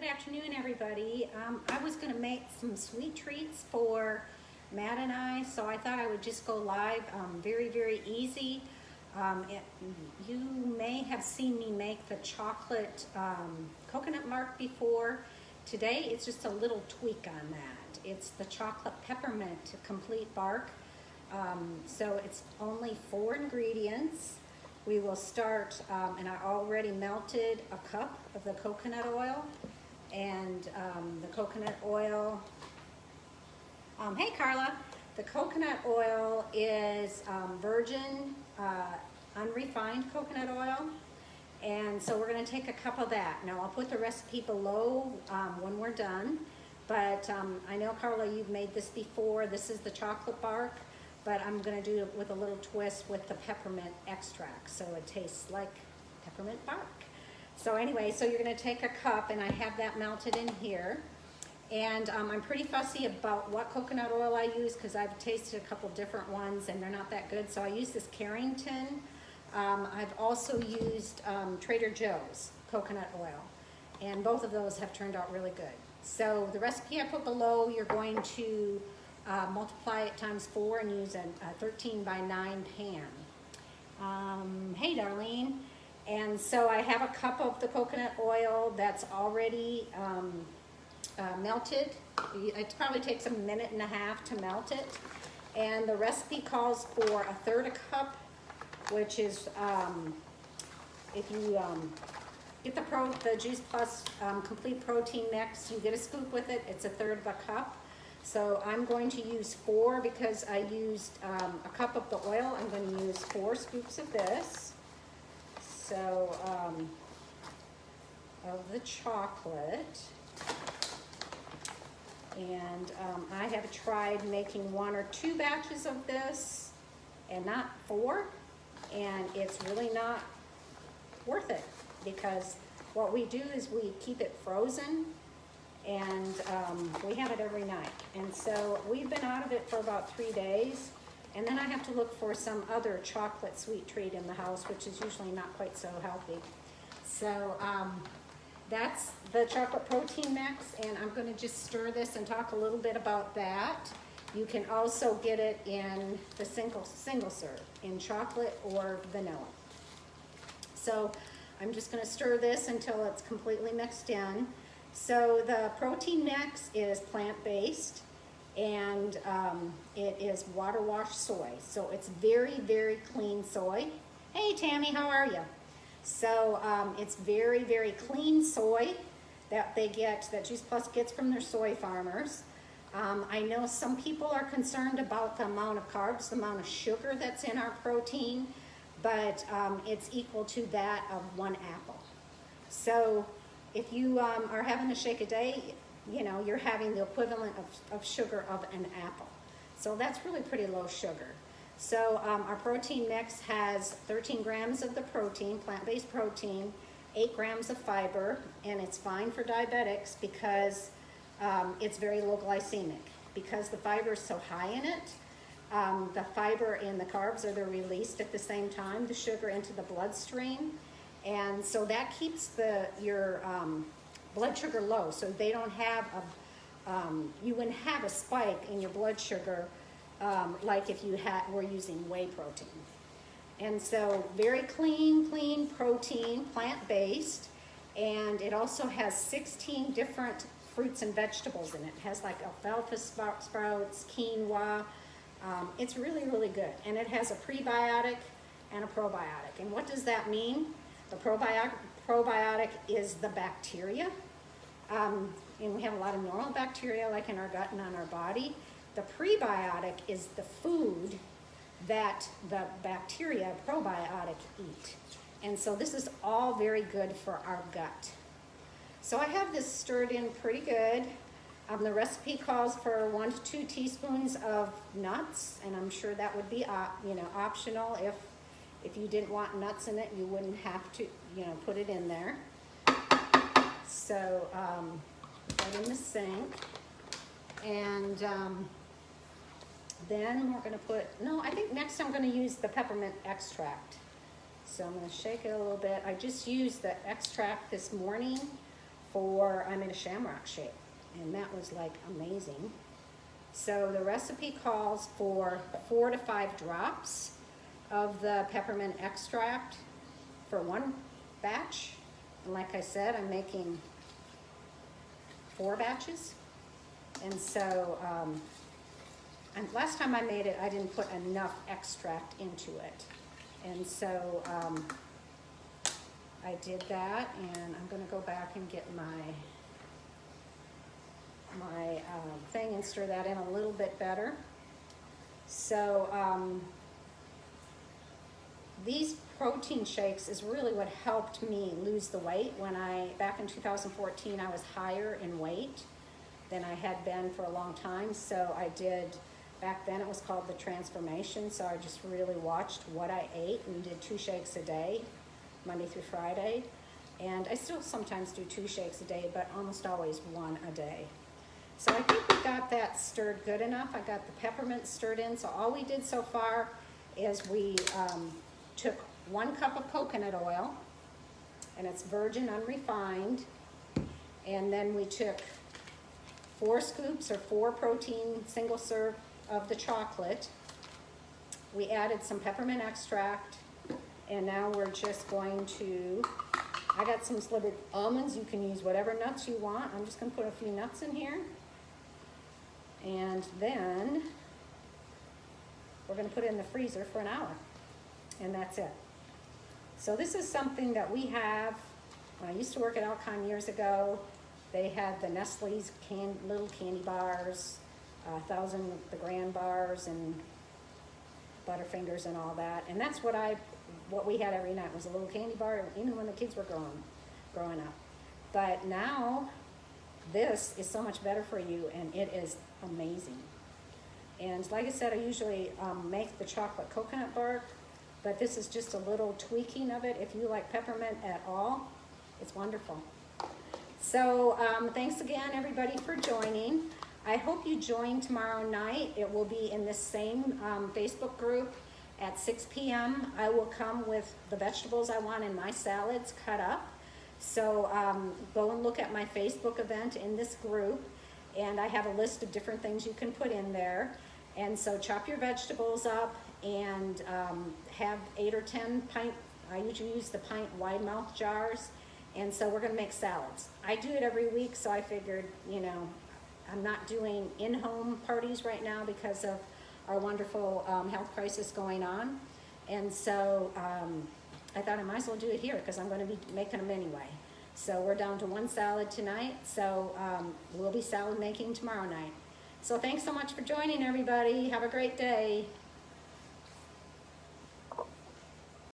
Good afternoon, everybody. I was going to make some sweet treats for Matt and I, so I thought I would just go live. Very, very easy. You may have seen me make the chocolate coconut mark before. Today, it's just a little tweak on that. It's the chocolate peppermint complete bark. So it's only 4 ingredients. We will start, and I already melted a cup of the coconut oil, and the coconut oil, hey Carla, the coconut oil is virgin, unrefined coconut oil, and so we're going to take a cup of that. Now I'll put the recipe below when we're done, but I know Carla, you've made this before. This is the chocolate bark, but I'm going to do it with a little twist with the peppermint extract, so it tastes like peppermint bark. So anyway, so you're going to take a cup, and I have that melted in here. And I'm pretty fussy about what coconut oil I use because I've tasted a couple different ones and they're not that good. So I use this Carrington. I've also used Trader Joe's coconut oil, and both of those have turned out really good. So the recipe I put below, you're going to multiply it times 4 and use a 13 by 9 pan. Hey Darlene. And so I have a cup of the coconut oil that's already melted. It probably takes 1.5 minutes to melt it. And the recipe calls for 1/3 cup, which is, if you get the Juice Plus complete protein mix, you get a scoop with it, it's 1/3 cup. So I'm going to use 4 because I used a cup of the oil. I'm going to use 4 scoops of this. So, of the chocolate, and I have tried making 1 or 2 batches of this and not 4, and it's really not worth it because what we do is we keep it frozen, and we have it every night. And so we've been out of it for about 3 days. And then I have to look for some other chocolate sweet treat in the house, which is usually not quite so healthy. So that's the chocolate protein mix, and I'm going to just stir this and talk a little bit about that. You can also get it in the single serve, in chocolate or vanilla. So I'm just going to stir this until it's completely mixed in. So the protein mix is plant-based, and it is water washed soy. So it's very, very clean soy. Hey Tammy, how are you? So it's very, very clean soy that that Juice Plus gets from their soy farmers. I know some people are concerned about the amount of carbs, the amount of sugar that's in our protein, but it's equal to that of 1 apple. So if you are having a shake a day, you know, you're having the equivalent of sugar of an apple. So that's really pretty low sugar. So our protein mix has 13 grams of the protein, plant-based protein, 8 grams of fiber, and it's fine for diabetics because it's very low glycemic. Because the fiber is so high in it, the fiber and the carbs are released at the same time, the sugar into the bloodstream. And so that keeps your blood sugar low, so they don't have you wouldn't have a spike in your blood sugar like if you were using whey protein. And so very clean protein, plant-based, and it also has 16 different fruits and vegetables in it. It has like alfalfa sprouts, quinoa. It's really, really good. And it has a prebiotic and a probiotic. And what does that mean? The probiotic is the bacteria, and we have a lot of normal bacteria like in our gut and on our body. The prebiotic is the food that the bacteria, probiotic, eat. And so this is all very good for our gut. So I have this stirred in pretty good. The recipe calls for 1 to 2 teaspoons of nuts, and I'm sure that would be optional. If you didn't want nuts in it, you wouldn't have to, put it in there. So, put it in the sink. And then we're going to I think next I'm going to use the peppermint extract. So I'm going to shake it a little bit. I just used the extract this morning I made a shamrock shake, and that was like amazing. So the recipe calls for 4 to 5 drops of the peppermint extract for one batch. And like I said, I'm making 4 batches. And so last time I made it, I didn't put enough extract into it. And so I did that, and I'm gonna go back and get my thing and stir that in a little bit better. So these protein shakes is really what helped me lose the weight. Back in 2014, I was higher in weight than I had been for a long time. So I did, back then it was called the transformation. So I just really watched what I ate and did 2 shakes a day, Monday through Friday. And I still sometimes do 2 shakes a day, but almost always 1 a day. So I think we got that stirred good enough. I got the peppermint stirred in. So all we did so far is we took 1 cup of coconut oil, and it's virgin unrefined. And then we took 4 scoops or 4 protein single serve of the chocolate. We added some peppermint extract, and now we're just going to, I got some slivered almonds. You can use whatever nuts you want. I'm just gonna put a few nuts in here. And then we're gonna put it in the freezer for an hour, and that's it. So this is something that we have. When I used to work at Alcon years ago, they had the Nestle's little candy bars, 1,000 the grand bars and Butterfingers and all that. And that's what we had every night was a little candy bar, even when the kids were growing up. But now this is so much better for you, and it is amazing. And like I said, I usually make the chocolate coconut bark, but this is just a little tweaking of it. If you like peppermint at all, it's wonderful. So thanks again, everybody, for joining. I hope you join tomorrow night. It will be in this same Facebook group at 6 p.m. I will come with the vegetables I want in my salads cut up. So go and look at my Facebook event in this group, and I have a list of different things you can put in there. And so chop your vegetables up and have 8 or 10 pint, I usually use the pint wide mouth jars. And so we're gonna make salads. I do it every week, so I figured, you know, I'm not doing in-home parties right now because of our wonderful health crisis going on. And so I thought I might as well do it here because I'm gonna be making them anyway. So we're down to 1 salad tonight, so we'll be salad making tomorrow night. So thanks so much for joining, everybody. Have a great day.